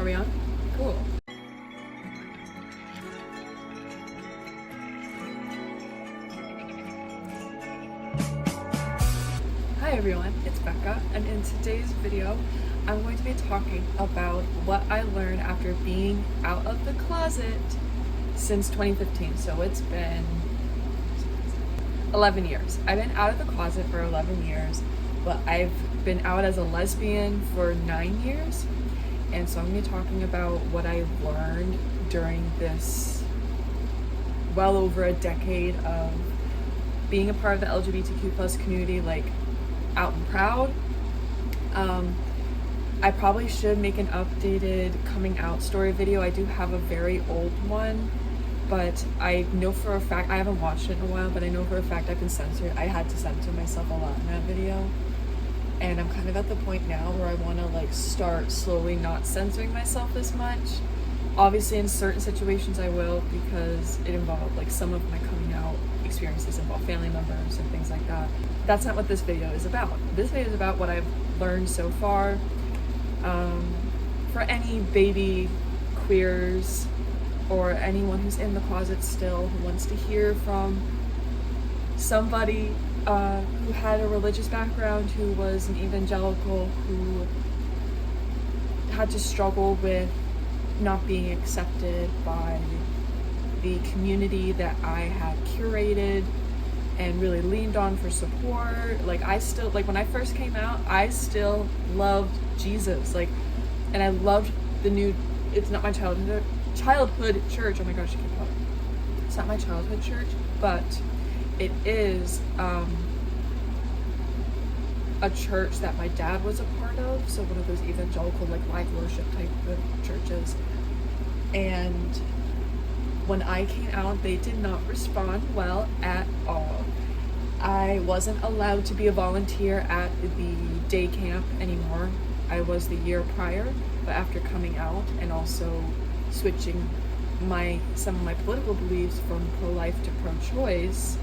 Are we on? Cool. Hi everyone, it's Becca, and in today's video, I'm going to be talking about what I learned after being out of the closet since 2015. So it's been 11 years. I've been out of the closet for 11 years, but I've been out as a lesbian for 9 years. And so I'm going to be talking about what I learned during this well over a decade of being a part of the LGBTQ plus community, like out and proud. I probably should make an updated coming out story video. I do have a very old one, but I know for a fact, I haven't watched it in a while, but I know for a fact I've been censored. I had to censor myself a lot in that video. And I'm kind of at the point now where I want to like start slowly not censoring myself as much. Obviously in certain situations I will, because it involved like some of my coming out experiences involve family members and things like that. That's not what this video is about. This video is about what I've learned so far. For any baby queers or anyone who's in the closet still who wants to hear from somebody who had a religious background, who was an evangelical, who had to struggle with not being accepted by the community that I had curated and really leaned on for support. Like I still, like when I first came out, I still loved Jesus. Like, and I loved the new, it's not my childhood church. Oh my gosh, I keep up. It's not my childhood church, but it is a church that my dad was a part of. So one of those evangelical, like live worship type of churches. And when I came out, they did not respond well at all. I wasn't allowed to be a volunteer at the day camp anymore. I was the year prior, but after coming out and also switching some of my political beliefs from pro-life to pro-choice,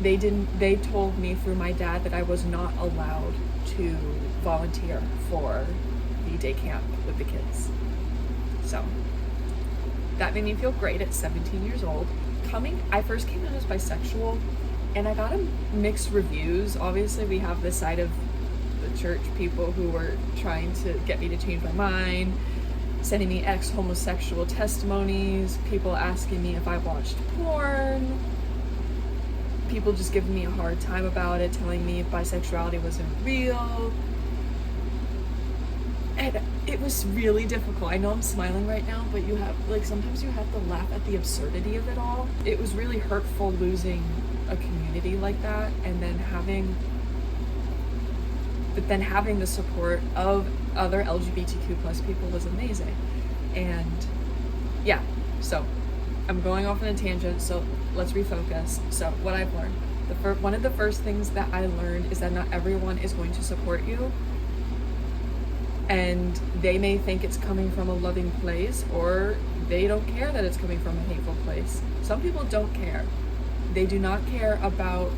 they told me through my dad that I was not allowed to volunteer for the day camp with the kids. So that made me feel great at 17 years old. I first came out as bisexual, and I got mixed reviews. Obviously, we have this side of the church people who were trying to get me to change my mind, sending me ex-homosexual testimonies, people asking me if I watched porn, people just giving me a hard time about it, telling me bisexuality wasn't real. And it was really difficult. I know I'm smiling right now, but sometimes you have to laugh at the absurdity of it all. It was really hurtful losing a community like that, and then having the support of other LGBTQ plus people was amazing. And yeah, so I'm going off on a tangent, so let's refocus. So what I've learned, one of the first things that I learned is that not everyone is going to support you. And they may think it's coming from a loving place, or they don't care that it's coming from a hateful place. Some people don't care. They do not care about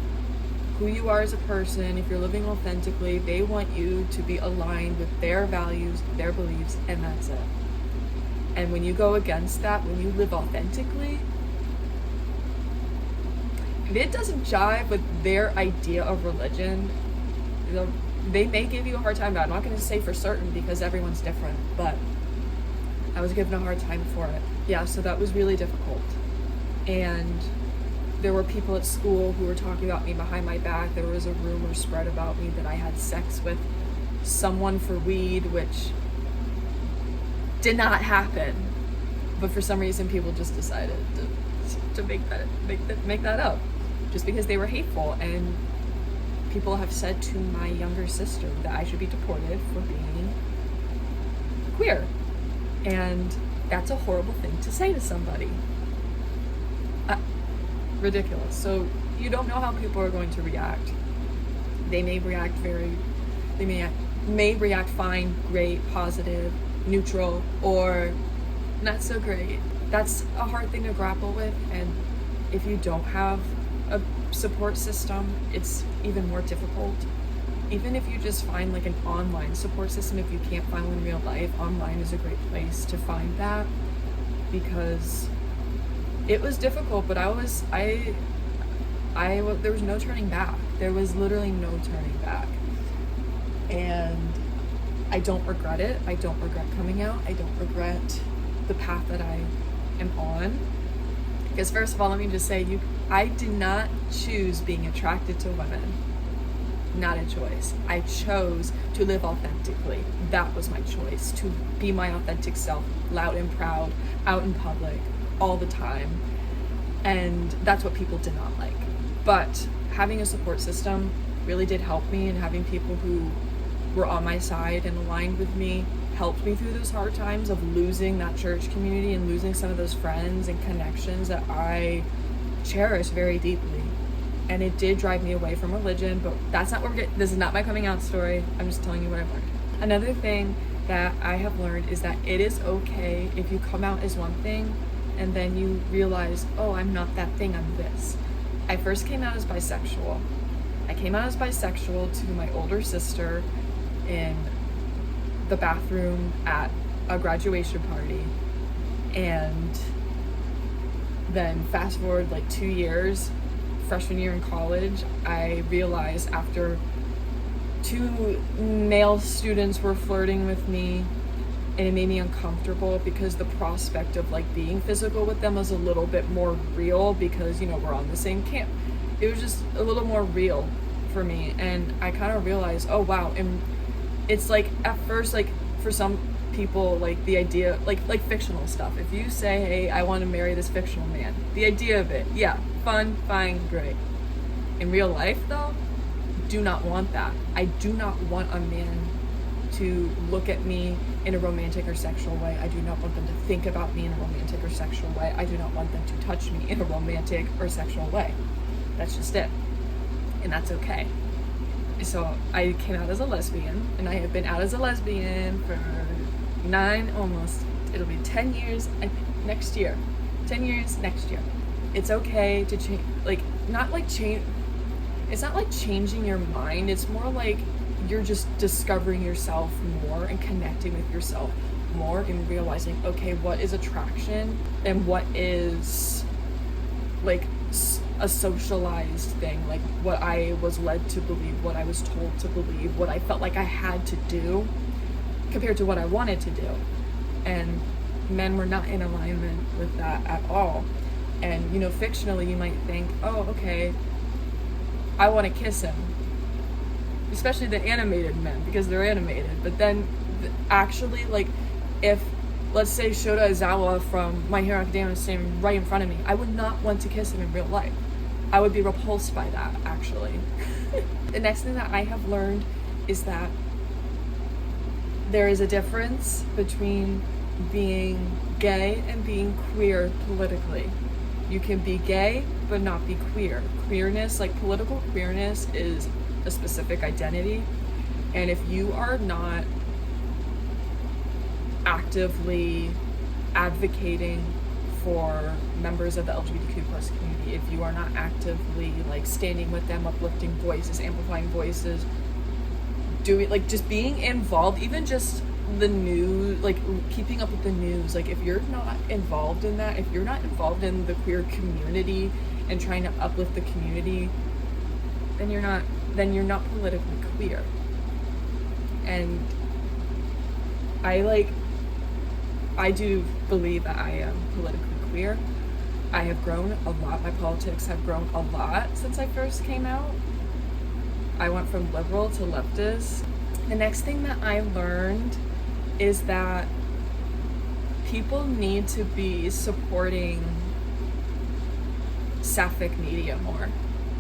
who you are as a person. If you're living authentically, they want you to be aligned with their values, their beliefs, and that's it. And when you go against that, when you live authentically, if it doesn't jive with their idea of religion, they may give you a hard time about it. I'm not going to say for certain because everyone's different, but I was given a hard time for it. Yeah, so that was really difficult. And there were people at school who were talking about me behind my back. There was a rumor spread about me that I had sex with someone for weed, which did not happen. But for some reason, people just decided to make that up, just because they were hateful. And people have said to my younger sister that I should be deported for being queer. And that's a horrible thing to say to somebody. Ridiculous. So you don't know how people are going to react. They may react fine, great, positive, neutral, or not so great. That's a hard thing to grapple with, and if you don't have a support system, it's even more difficult. even if you just find like an online support system, if you can't find one in real life, online is a great place to find that, because it was difficult, but there was no turning back. There was literally no turning back. And I don't regret it. I don't regret coming out. I don't regret the path that I am on. Because first of all, let me just say, I did not choose being attracted to women. Not a choice. I chose to live authentically. That was my choice, to be my authentic self, loud and proud, out in public, all the time. And that's what people did not like. But having a support system really did help me, and having people who were on my side and aligned with me helped me through those hard times of losing that church community and losing some of those friends and connections that I cherish very deeply. And it did drive me away from religion, but that's not what this is not my coming out story. I'm just telling you what I've learned. Another thing that I have learned is that it is okay if you come out as one thing and then you realize, oh, I'm not that thing, I'm this. I first came out as bisexual. I came out as bisexual to my older sister in the bathroom at a graduation party. And then fast forward like 2 years, freshman year in college, I realized after 2 male students were flirting with me, and it made me uncomfortable because the prospect of like being physical with them was a little bit more real, because we're on the same camp. It was just a little more real for me, and I kind of realized, oh wow. And it's like at first, like for some people, like the idea, like fictional stuff, if you say, hey, I want to marry this fictional man, the idea of it, yeah, fun, fine, great. In real life though, do not want that. I do not want a man to look at me in a romantic or sexual way. I do not want them to think about me in a romantic or sexual way. I do not want them to touch me in a romantic or sexual way. That's just it. And that's okay. So I came out as a lesbian, and I have been out as a lesbian for 10 years next year. 10 years next year. It's okay to change, it's not like changing your mind. It's more like you're just discovering yourself more and connecting with yourself more and realizing, okay, what is attraction and what is like a socialized thing, like what I was led to believe, what I was told to believe, what I felt like I had to do compared to what I wanted to do. And men were not in alignment with that at all. And fictionally you might think, oh, okay, I want to kiss him, especially the animated men, because they're animated. But then actually, like, if let's say Shota Izawa from My Hero Academia is standing right in front of me, I would not want to kiss him in real life. I would be repulsed by that, actually. The next thing that I have learned is that there is a difference between being gay and being queer politically. You can be gay but not be queer. Queerness, like political queerness, is a specific identity, and if you are not actively advocating for members of the LGBTQ plus community, if you are not actively like standing with them, uplifting voices, amplifying voices, doing like just being involved, even just the news, like keeping up with the news, like if you're not involved in that, if you're not involved in the queer community and trying to uplift the community, then you're not politically queer. And I do believe that I am politically queer. I have grown a lot. My politics have grown a lot since I first came out. I went from liberal to leftist. The next thing that I learned is that people need to be supporting sapphic media more.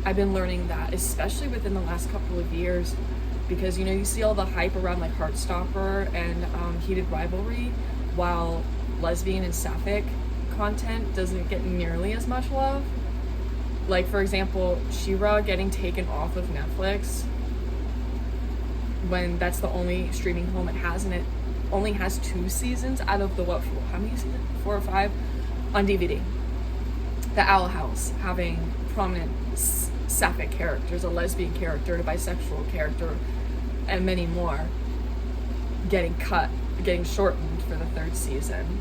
I've been learning that, especially within the last couple of years, because you see all the hype around like Heartstopper and Heated Rivalry, while lesbian and sapphic content doesn't get nearly as much love. Like, for example, She-Ra getting taken off of Netflix when that's the only streaming home it has, and it only has 2 seasons out of the how many seasons? 4 or 5 on DVD. The Owl House having prominent sapphic characters, a lesbian character, a bisexual character, and many more getting cut, getting shortened for the third season.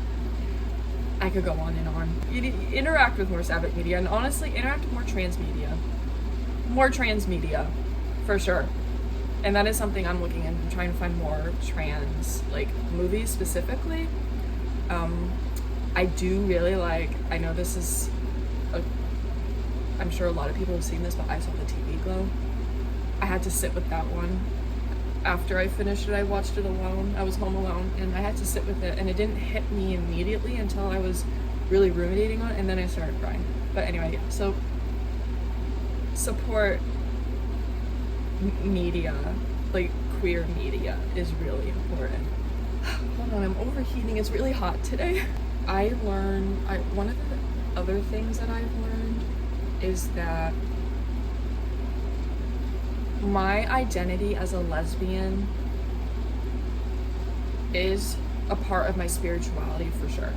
I could go on and on. You interact with more Sabbath media, and honestly, interact with more trans media. More trans media, for sure. And that is something I'm looking into. I'm trying to find more trans, like, movies specifically. I do really like, I know this is, I'm sure a lot of people have seen this, but I saw the TV Glow. I had to sit with that one. After I finished it, I watched it alone. I was home alone, and I had to sit with it, and it didn't hit me immediately until I was really ruminating on it, and then I started crying. But anyway, yeah, so support media, like queer media, is really important. Hold on, I'm overheating. It's really hot today. One of the other things that I've learned is that my identity as a lesbian is a part of my spirituality, for sure.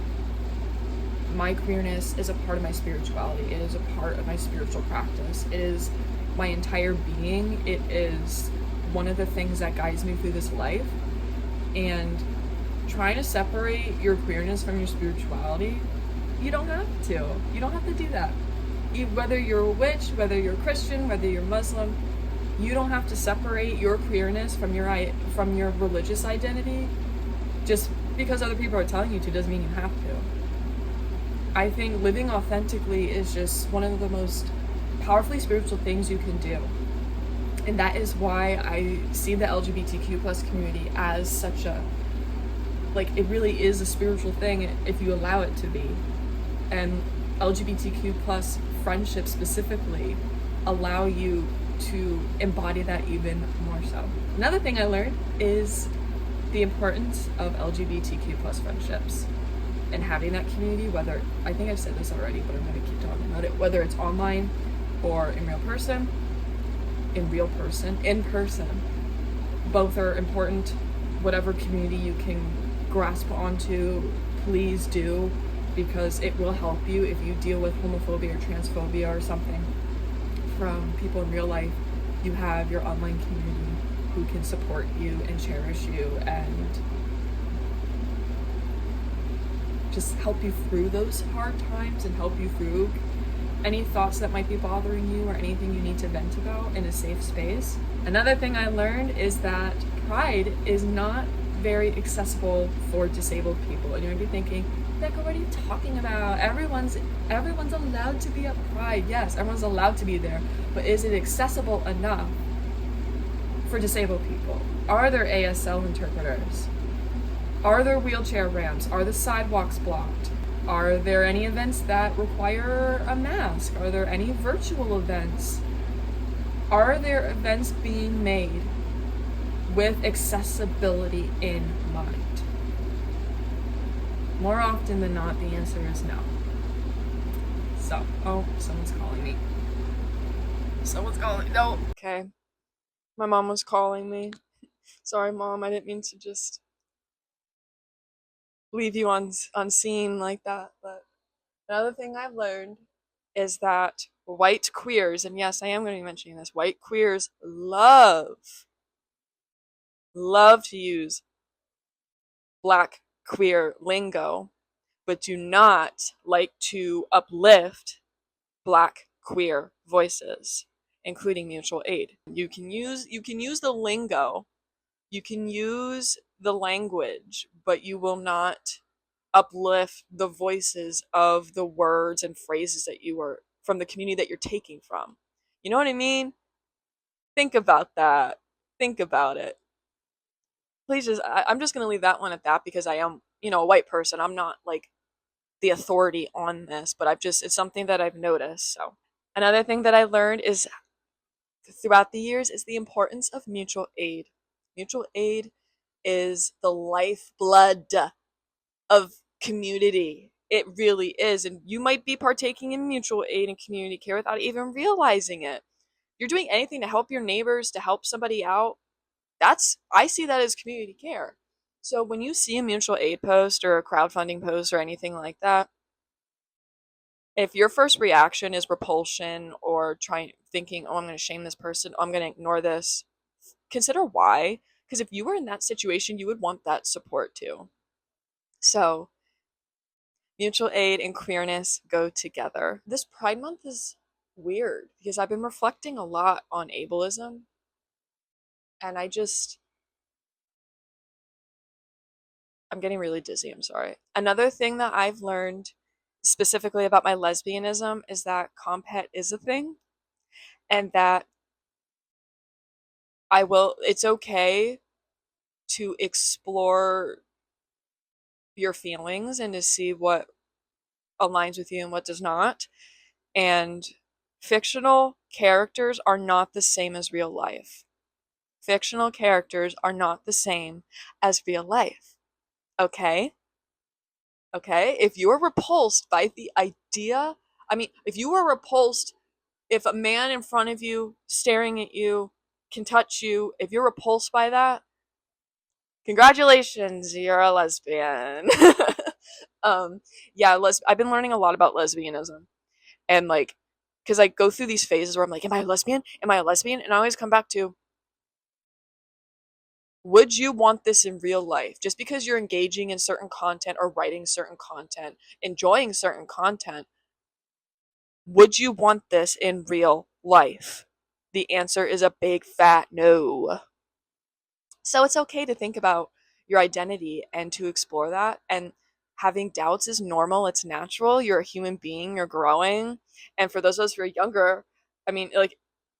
My queerness is a part of my spirituality. It is a part of my spiritual practice. It is my entire being. It is one of the things that guides me through this life. And trying to separate your queerness from your spirituality, you don't have to. You don't have to do that. Whether you're a witch, whether you're Christian, whether you're Muslim, you don't have to separate your queerness from your religious identity. Just because other people are telling you to doesn't mean you have to. I think living authentically is just one of the most powerfully spiritual things you can do. And that is why I see the LGBTQ plus community as such a, like, it really is a spiritual thing if you allow it to be. And LGBTQ plus friendships specifically allow you to embody that even more so. Another thing I learned is the importance of LGBTQ plus friendships and having that community, whether, I think I've said this already, but I'm going to keep talking about it, whether it's online or in person, both are important. Whatever community you can grasp onto, please do, because it will help you if you deal with homophobia or transphobia or something from people in real life. You have your online community who can support you and cherish you and just help you through those hard times and help you through any thoughts that might be bothering you or anything you need to vent about in a safe space. Another thing I learned is that pride is not very accessible for disabled people. And you might be thinking, Becca, what are you talking about? Everyone's allowed to be at Pride. Yes, everyone's allowed to be there. But is it accessible enough for disabled people? Are there ASL interpreters? Are there wheelchair ramps? Are the sidewalks blocked? Are there any events that require a mask? Are there any virtual events? Are there events being made with accessibility in mind? More often than not, the answer is no. So, oh, someone's calling me. No. Okay. My mom was calling me. Sorry, Mom, I didn't mean to just leave you on scene like that. But another thing I've learned is that white queers, and yes, I am going to be mentioning this, white queers love to use black queer lingo, but do not like to uplift black queer voices, including mutual aid. You can use the lingo, you can use the language, but you will not uplift the voices of the words and phrases that you are from the community that you're taking from. You know what I mean? Think about that. Think about it. Please I'm just going to leave that one at that because I am, a white person. I'm not like the authority on this, but it's something that I've noticed. So another thing that I learned is throughout the years is the importance of mutual aid. Mutual aid is the lifeblood of community. It really is. And you might be partaking in mutual aid and community care without even realizing it. You're doing anything to help your neighbors, to help somebody out. I see that as community care. So when you see a mutual aid post or a crowdfunding post or anything like that, if your first reaction is repulsion or thinking, oh, I'm going to shame this person, oh, I'm going to ignore this, consider why. Because if you were in that situation, you would want that support too. So, mutual aid and queerness go together. This Pride Month is weird because I've been reflecting a lot on ableism, and I'm getting really dizzy. I'm sorry. Another thing that I've learned specifically about my lesbianism is that comphet is a thing, and that it's okay to explore your feelings and to see what aligns with you and what does not. And fictional characters are not the same as real life. Fictional characters are not the same as real life. Okay? Okay? If you are repulsed by the idea, if you are repulsed, if a man in front of you staring at you can touch you, if you're repulsed by that, congratulations, you're a lesbian. Yeah, I've been learning a lot about lesbianism, and like, because I go through these phases where I'm like, am I a lesbian? Am I a lesbian? And I always come back to, would you want this in real life? Just because you're engaging in certain content or writing certain content, enjoying certain content, would you want this in real life? The answer is a big fat no. So it's okay to think about your identity and to explore that. And having doubts is normal, it's natural. You're a human being, you're growing. And for those of us who are younger, like,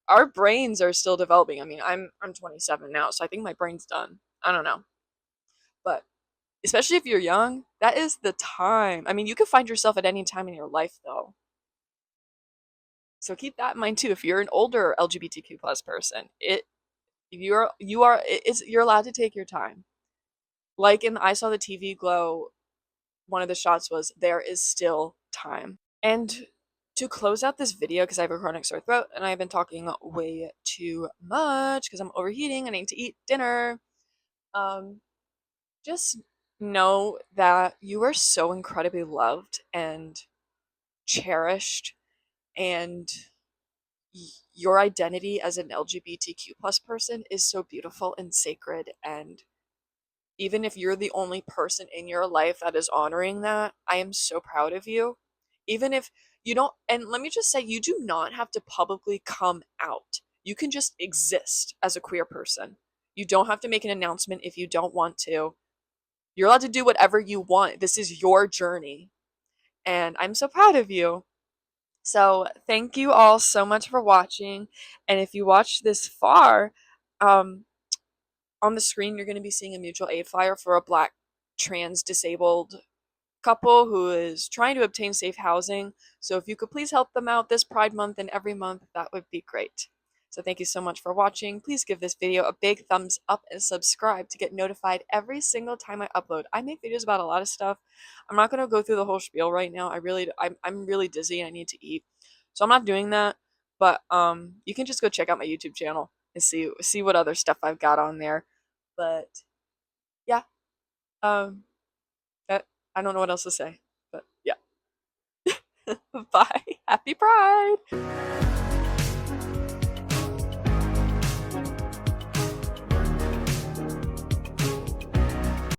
our brains are still developing. I'm 27 now, so I think my brain's done. I don't know. But especially if you're young, that is the time. You can find yourself at any time in your life though. So keep that in mind too. If you're an older LGBTQ plus person, you're allowed to take your time. Like in I Saw the TV Glow, one of the shots was there is still time. And to close out this video, because I have a chronic sore throat and I've been talking way too much because I'm overheating and I need to eat dinner, just know that you are so incredibly loved and cherished, and your identity as an LGBTQ plus person is so beautiful and sacred. And even if you're the only person in your life that is honoring that, I am so proud of you. Even if you don't, and let me just say, you do not have to publicly come out. You can just exist as a queer person. You don't have to make an announcement if you don't want to. You're allowed to do whatever you want. This is your journey. And I'm so proud of you. So, thank you all so much for watching. And if you watched this far, um, on the screen, you're going to be seeing a mutual aid flyer for a Black trans disabled couple who is trying to obtain safe housing. So if you could please help them out this Pride Month and every month, that would be great. So thank you so much for watching. Please give this video a big thumbs up and subscribe to get notified every single time I upload. I make videos about a lot of stuff. I'm not going to go through the whole spiel right now. I'm really dizzy and I need to eat. So I'm not doing that, but you can just go check out my YouTube channel and see what other stuff I've got on there. But yeah, um that I don't know what else to say. But yeah. Bye. Happy Pride.